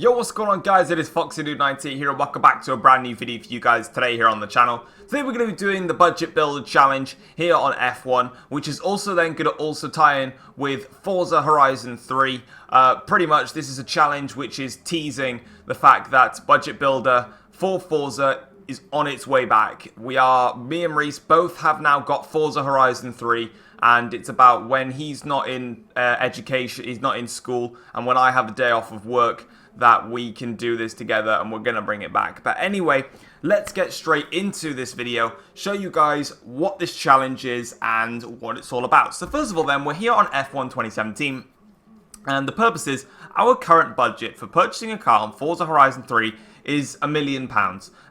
Yo, what's going on, guys? It is FoxyDude98 here, and welcome back to a brand new video for you guys today here on the channel. Today we're going to be doing the budget builder challenge here on F1, which is also then going to tie in with Forza Horizon 3. Pretty much this is a challenge which is teasing the fact that budget builder for Forza is on its way back. Me and Reese both have now got Forza Horizon 3, and it's about when he's not in education, he's not in school, and when I have a day off of work, that we can do this together, and we're going to bring it back. But anyway, let's get straight into this video, show you guys what this challenge is and what it's all about. So first of all then, we're here on F1 2017, and the purpose is, our current budget for purchasing a car on Forza Horizon 3 is £1 million.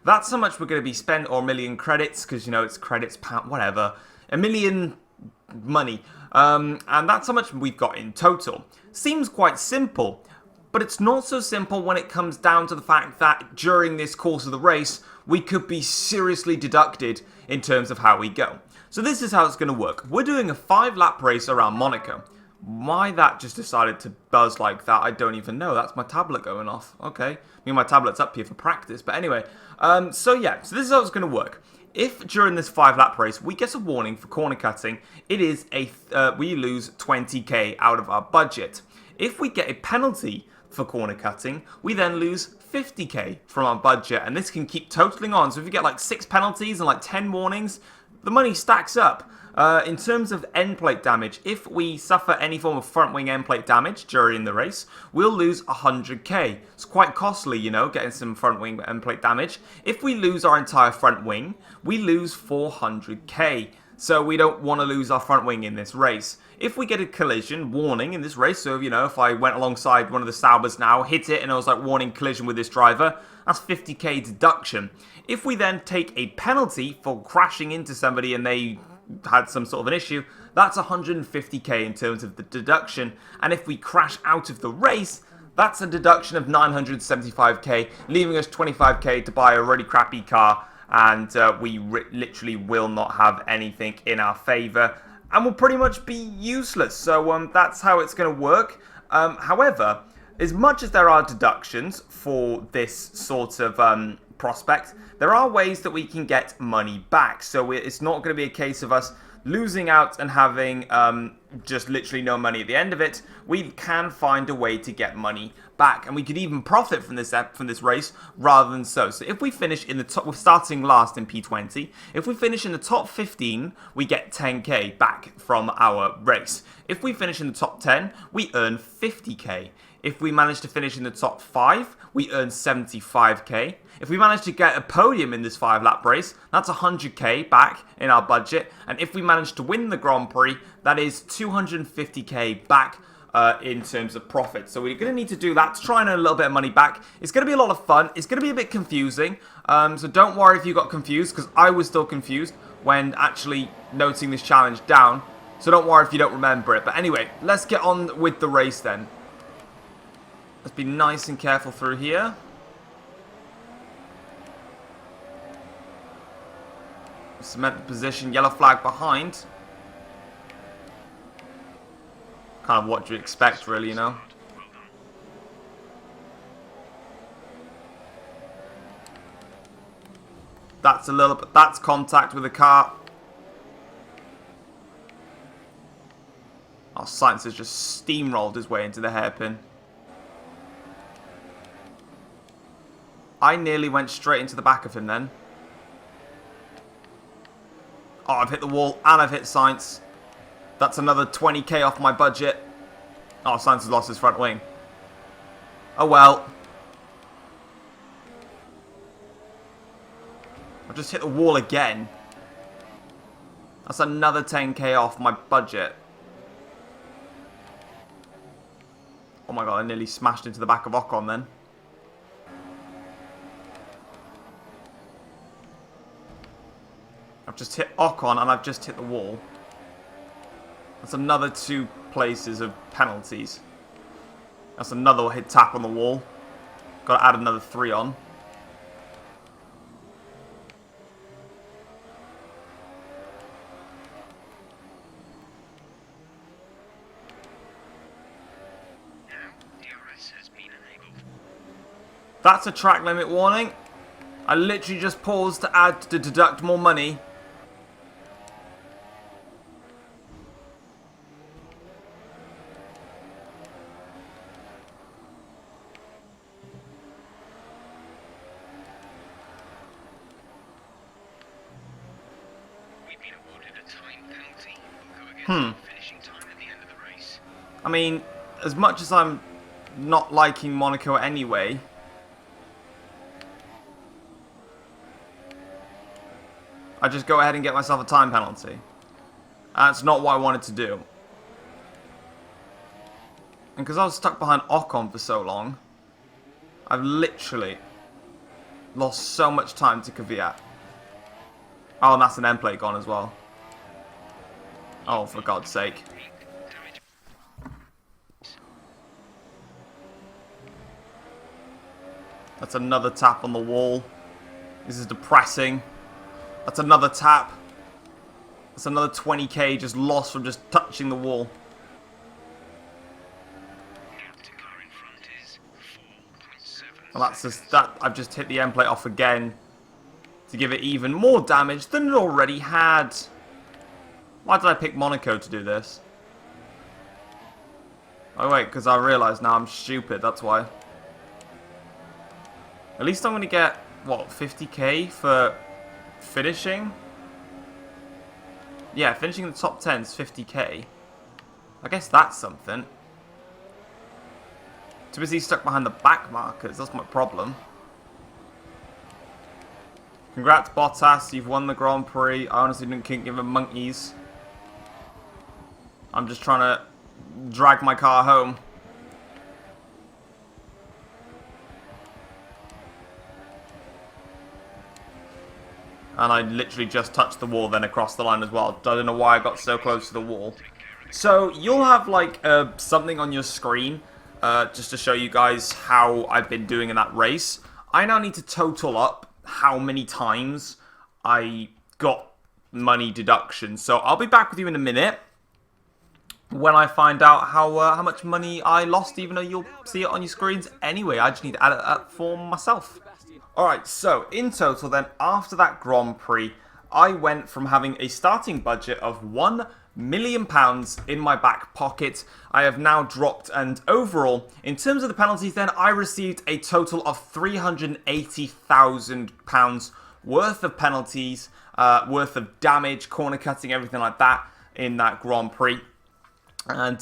That's how much we're going to be spent, or 1 million credits, because, you know, it's credits, pound, whatever. 1 million money. And that's how much we've got in total. Seems quite simple, but it's not so simple when it comes down to the fact that during this course of the race, we could be seriously deducted in terms of how we go. So this is how it's going to work. We're doing a 5-lap race around Monaco. Why that just decided to buzz like that, I don't even know. That's my tablet going off. Okay. I mean, my tablet's up here for practice. But anyway, so this is how it's going to work. If during this 5-lap race we get a warning for corner cutting, it is we lose 20k out of our budget. If we get a penalty for corner cutting, we then lose 50k from our budget, and this can keep totaling on. So if you get like 6 penalties and like 10 warnings, the money stacks up. In terms of end plate damage, if we suffer any form of front wing end plate damage during the race, we'll lose 100k. It's quite costly, you know, getting some front wing end plate damage. If we lose our entire front wing, we lose 400k. So we don't want to lose our front wing in this race. If we get a collision warning in this race, so, you know, if I went alongside one of the Saubers now, hit it, and I was like, warning collision with this driver, that's 50k deduction. If we then take a penalty for crashing into somebody and they had some sort of an issue, that's 150k in terms of the deduction. And if we crash out of the race, that's a deduction of 975k, leaving us 25k to buy a really crappy car, and we literally will not have anything in our favour, and will pretty much be useless. So that's how it's going to work. However, as much as there are deductions for this sort of prospect, there are ways that we can get money back. So it's not going to be a case of us losing out and having just literally no money at the end of it. We can find a way to get money back, and we could even profit from this race rather than so. So if we finish in the top, we're starting last in P20. If we finish in the top 15, we get 10k back from our race. If we finish in the top 10, we earn 50k. If we manage to finish in the top 5, we earn 75k. If we manage to get a podium in this 5-lap race, that's 100k back in our budget. And if we manage to win the Grand Prix, that is 250k back in terms of profit. So we're going to need to do that to try and earn a little bit of money back. It's going to be a lot of fun. It's going to be a bit confusing. So don't worry if you got confused, because I was still confused when actually noting this challenge down. So don't worry if you don't remember it. But anyway, let's get on with the race then. Let's be nice and careful through here. Cement the position, yellow flag behind. Kind of what you expect, really, you know. That's a little bit, that's contact with the car. Our Sainz has just steamrolled his way into the hairpin. I nearly went straight into the back of him then. Oh, I've hit the wall and I've hit Sainz. That's another 20k off my budget. Oh, Sainz has lost his front wing. Oh well. I've just hit the wall again. That's another 10k off my budget. Oh my god, I nearly smashed into the back of Ocon then. I've just hit Ocon and I've just hit the wall. That's another 2 places of penalties. That's another hit tap on the wall. Got to add another 3 on. That's a track limit warning. I literally just paused to deduct more money. I mean, as much as I'm not liking Monaco anyway, I just go ahead and get myself a time penalty. That's not what I wanted to do. And because I was stuck behind Ocon for so long, I've literally lost so much time to Kvyat. Oh, and that's an end plate gone as well. Oh, for God's sake. That's another tap on the wall. This is depressing. That's another tap. That's another 20k just lost from just touching the wall. Well, that's just that. I've just hit the end plate off again to give it even more damage than it already had. Why did I pick Monaco to do this? Oh wait, because I realised now I'm stupid. That's why. At least I'm going to get, what, 50k for finishing? Yeah, finishing in the top 10 is 50k. I guess that's something. Too busy stuck behind the back markers, that's my problem. Congrats, Bottas, you've won the Grand Prix. I honestly didn't give him monkeys. I'm just trying to drag my car home. And I literally just touched the wall then across the line as well. I don't know why I got so close to the wall. So you'll have like something on your screen just to show you guys how I've been doing in that race. I now need to total up how many times I got money deduction. So I'll be back with you in a minute when I find out how much money I lost, even though you'll see it on your screens anyway. I just need to add it up for myself. Alright, so in total then, after that Grand Prix, I went from having a starting budget of £1 million in my back pocket. I have now dropped, and overall, in terms of the penalties then, I received a total of £380,000 worth of penalties, worth of damage, corner cutting, everything like that in that Grand Prix. And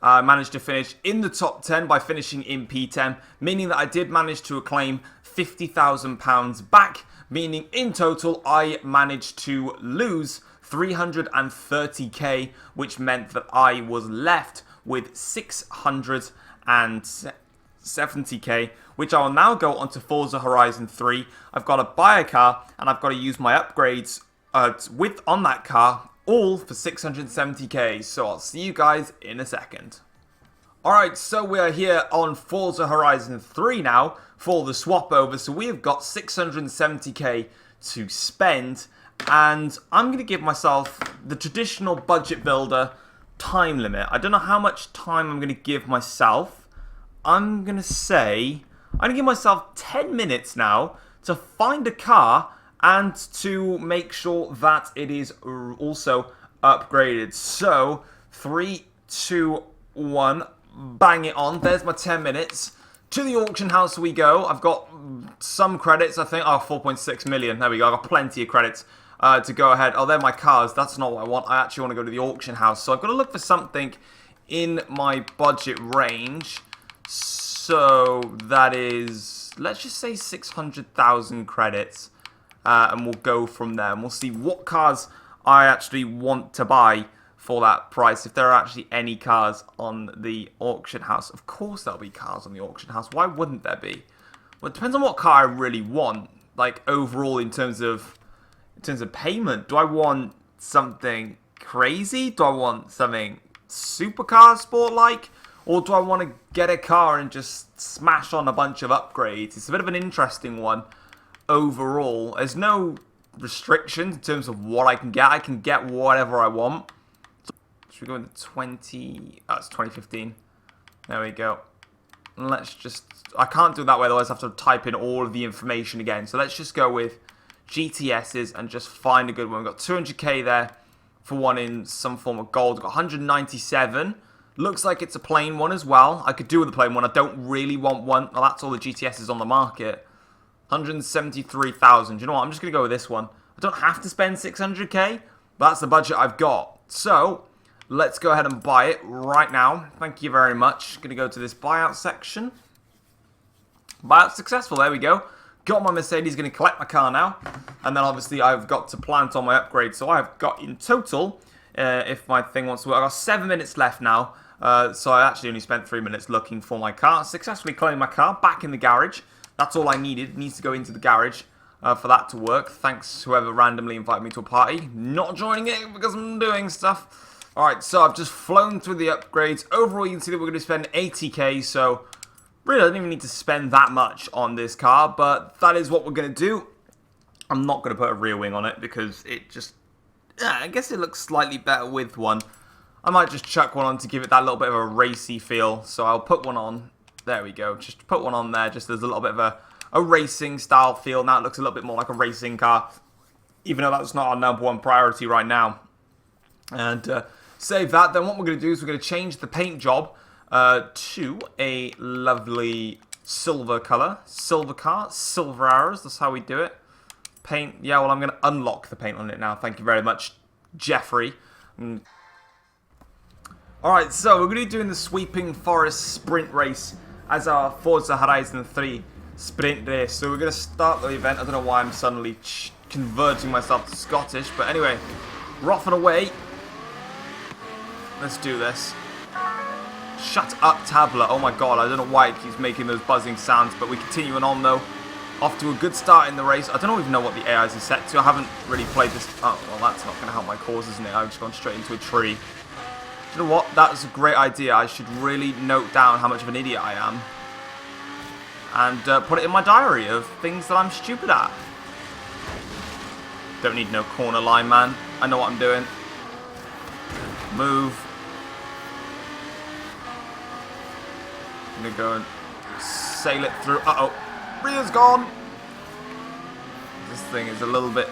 I managed to finish in the top 10 by finishing in P10, meaning that I did manage to claim £50,000 back, meaning in total I managed to lose 330k, which meant that I was left with 670k, which I will now go onto Forza Horizon 3. I've got to buy a car, and I've got to use my upgrades on that car, all for 670k, so I'll see you guys in a second. Alright, so we are here on Forza Horizon 3 now for the swap over, so we have got 670k to spend, and I'm going to give myself the traditional budget builder time limit. I don't know how much time I'm going to give myself. I'm going to give myself 10 minutes now to find a car and to make sure that it is also upgraded. So, 3, 2, 1, bang it on. There's my 10 minutes. To the auction house we go. I've got some credits, I think. Oh, 4.6 million. There we go. I've got plenty of credits to go ahead. Oh, they're my cars. That's not what I want. I actually want to go to the auction house. So I've got to look for something in my budget range. So that is, let's just say 600,000 credits. And we'll go from there. And we'll see what cars I actually want to buy for that price, if there are actually any cars on the auction house. Of course there'll be cars on the auction house. Why wouldn't there be? Well, it depends on what car I really want. Like, overall, in terms of payment. Do I want something crazy? Do I want something supercar sport-like? Or do I want to get a car and just smash on a bunch of upgrades? It's a bit of an interesting one overall. There's no restrictions in terms of what I can get. I can get whatever I want. Should we go into 20... Oh, it's 2015. There we go. let's just... I can't do it that way, otherwise I have to type in all of the information again. So let's just go with GTSs and just find a good one. We've got 200k there for one in some form of gold. We've got 197. Looks like it's a plain one as well. I could do with a plain one. I don't really want one. Well, that's all the GTSs on the market. 173,000. You know what? I'm just going to go with this one. I don't have to spend 600k. But that's the budget I've got. So, let's go ahead and buy it right now. Thank you very much. Going to go to this buyout section. Buyout successful. There we go. Got my Mercedes. Going to collect my car now. And then obviously I've got to plant on my upgrade. So I've got in total, if my thing wants to work, I've got 7 minutes left now. So I actually only spent 3 minutes looking for my car. Successfully claimed my car back in the garage. That's all I needed. It needs to go into the garage for that to work. Thanks whoever randomly invited me to a party. Not joining it because I'm doing stuff. Alright, so I've just flown through the upgrades. Overall, you can see that we're going to spend 80k. So really, I don't even need to spend that much on this car. But that is what we're going to do. I'm not going to put a rear wing on it because it just... Yeah, I guess it looks slightly better with one. I might just chuck one on to give it that little bit of a racy feel. So I'll put one on. There we go. Just put one on there. Just as a little bit of a racing style feel. Now it looks a little bit more like a racing car. Even though that's not our #1 priority right now. And save that. Then what we're going to do is we're going to change the paint job to a lovely silver color. Silver car. Silver arrows. That's how we do it. Paint. Yeah, well, I'm going to unlock the paint on it now. Thank you very much, Jeffrey. Alright, so we're going to be doing the Sweeping Forest Sprint Race as our Forza Horizon 3 sprint race. So we're going to start the event. I don't know why I'm suddenly converting myself to Scottish. But anyway, we're off and away. Let's do this. Shut up, tablet. Oh my god, I don't know why it keeps making those buzzing sounds. But we're continuing on though. Off to a good start in the race. I don't even know what the AIs are set to. I haven't really played this. Oh, well, that's not going to help my cause, isn't it? I've just gone straight into a tree. You know what? That was a great idea. I should really note down how much of an idiot I am. And put it in my diary of things that I'm stupid at. Don't need no corner line, man. I know what I'm doing. Move. I'm going to go and sail it through. Uh-oh. Rear's gone. This thing is a little bit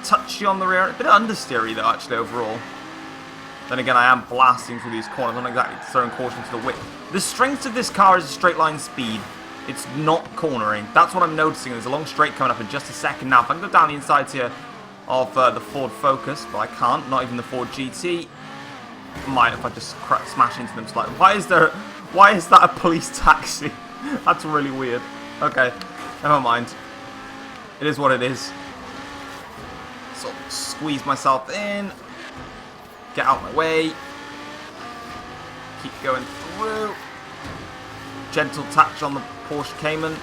touchy on the rear. A bit understeery though, actually, overall. Then again, I am blasting through these corners. I'm not exactly throwing caution to the wind. The strength of this car is a straight line speed. It's not cornering. That's what I'm noticing. There's a long straight coming up in just a second now. If I can go down the insides here of the Ford Focus, but I can't. Not even the Ford GT. Might if I just smash into them slightly. Why is that a police taxi? That's really weird. Okay, never mind. It is what it is. So squeeze myself in. Get out of my way. Keep going through. Gentle touch on the Porsche Cayman.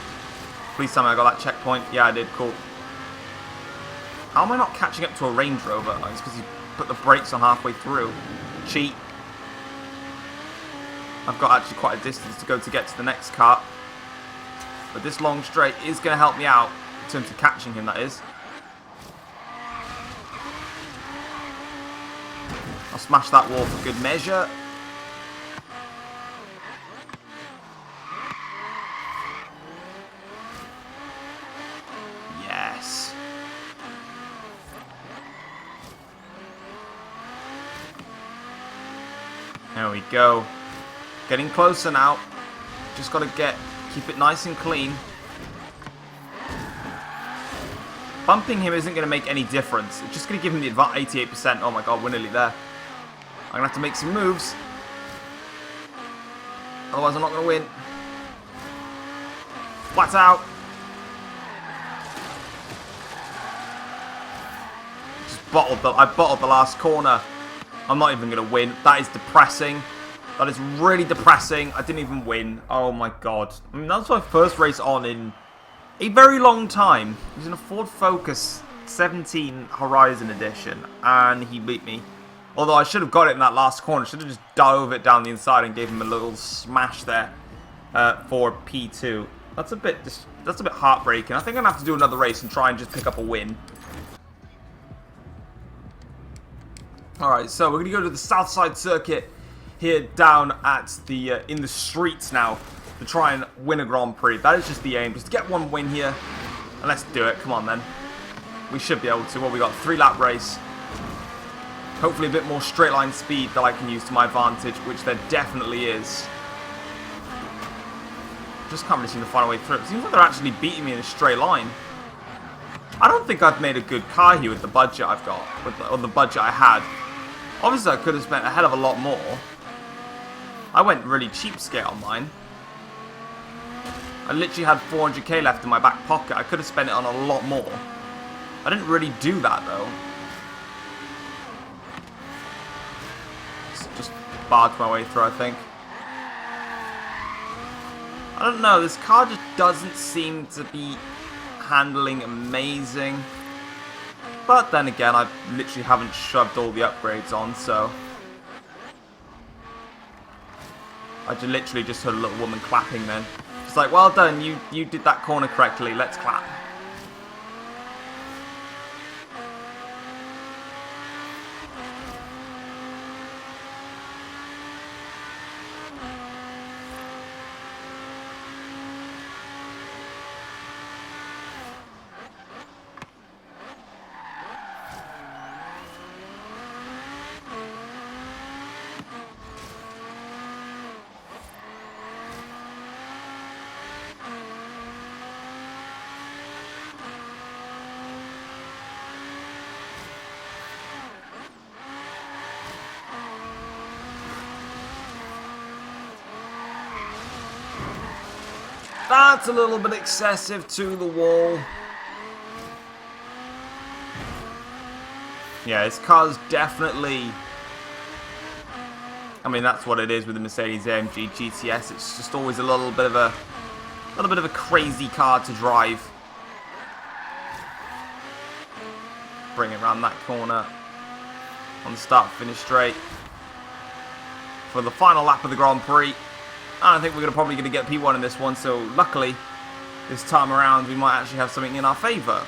Please tell me I got that checkpoint. Yeah, I did. Cool. How am I not catching up to a Range Rover? Oh, it's because he put the brakes on halfway through. Cheat. I've got actually quite a distance to go to get to the next car. But this long straight is going to help me out in terms of catching him, that is. I'll smash that wall for good measure. Yes. There we go. Getting closer now. Just got to keep it nice and clean. Bumping him isn't going to make any difference. It's just going to give him the 88%. Oh my god, we're nearly there. I'm going to have to make some moves. Otherwise I'm not going to win. Flat out. I bottled the last corner. I'm not even going to win. That is depressing. That is really depressing. I didn't even win. Oh my god. I mean, that's my first race on in a very long time. He's in a Ford Focus 17 Horizon Edition. And he beat me. Although I should have got it in that last corner. Should have just dove it down the inside and gave him a little smash there for P2. That's a bit heartbreaking. I think I'm going to have to do another race and try and just pick up a win. Alright, so we're going to go to the Southside Circuit here down at the in the streets now to try and win a Grand Prix. That is just the aim, just to get one win here. And let's do it. Come on, then. We should be able to. Well, we got a 3-lap race. Hopefully a bit more straight line speed that I can use to my advantage, which there definitely is. Just can't really seem to find a way through. It seems like they're actually beating me in a straight line. I don't think I've made a good car here with the budget I've got, or the budget I had. Obviously, I could have spent a hell of a lot more. I went really cheapskate on mine. I literally had 400k left in my back pocket. I could have spent it on a lot more. I didn't really do that, though. Just barged my way through, I think. I don't know, this car just doesn't seem to be handling amazing. But then again, I literally haven't shoved all the upgrades on, so... I literally just heard a little woman clapping then. She's like, well done, you did that corner correctly, let's clap. That's a little bit excessive to the wall. Yeah, this car's definitely... I mean, that's what it is with the Mercedes-AMG GTS. It's just always a little bit of a crazy car to drive. Bring it around that corner on the start-finish straight for the final lap of the Grand Prix. I think we're probably going to get P1 in this one, so luckily, this time around, we might actually have something in our favour.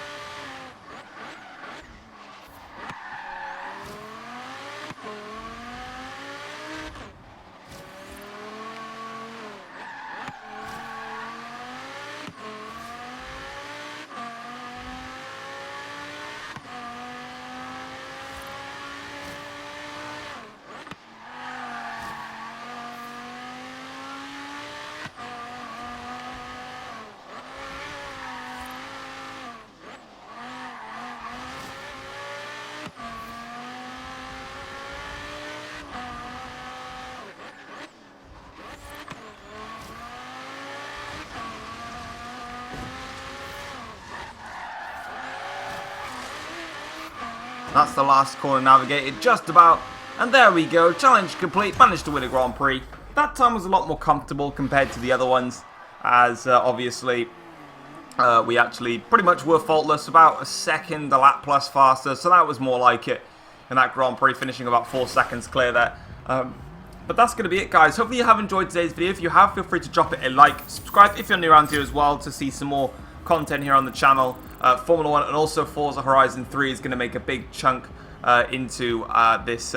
That's the last corner navigated, just about. And there we go, challenge complete, managed to win a Grand Prix. That time was a lot more comfortable compared to the other ones, as obviously we actually pretty much were faultless, about a second a lap plus faster, so that was more like it in that Grand Prix, finishing about 4 seconds clear there. But that's going to be it, guys. Hopefully you have enjoyed today's video. If you have, feel free to drop it a like, subscribe if you're new around here as well to see some more content here on the channel. Formula 1 and also Forza Horizon 3 is going to make a big chunk into this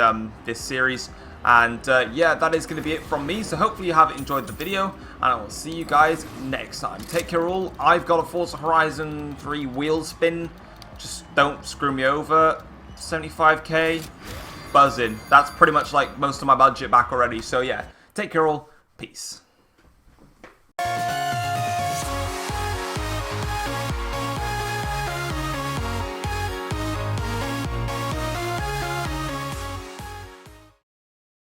series. And yeah, that is going to be it from me. So hopefully you have enjoyed the video, and I will see you guys next time. Take care all. I've got a Forza Horizon 3 wheel spin. Just don't screw me over. 75k. Buzzing. That's pretty much like most of my budget back already. So yeah, take care all. Peace.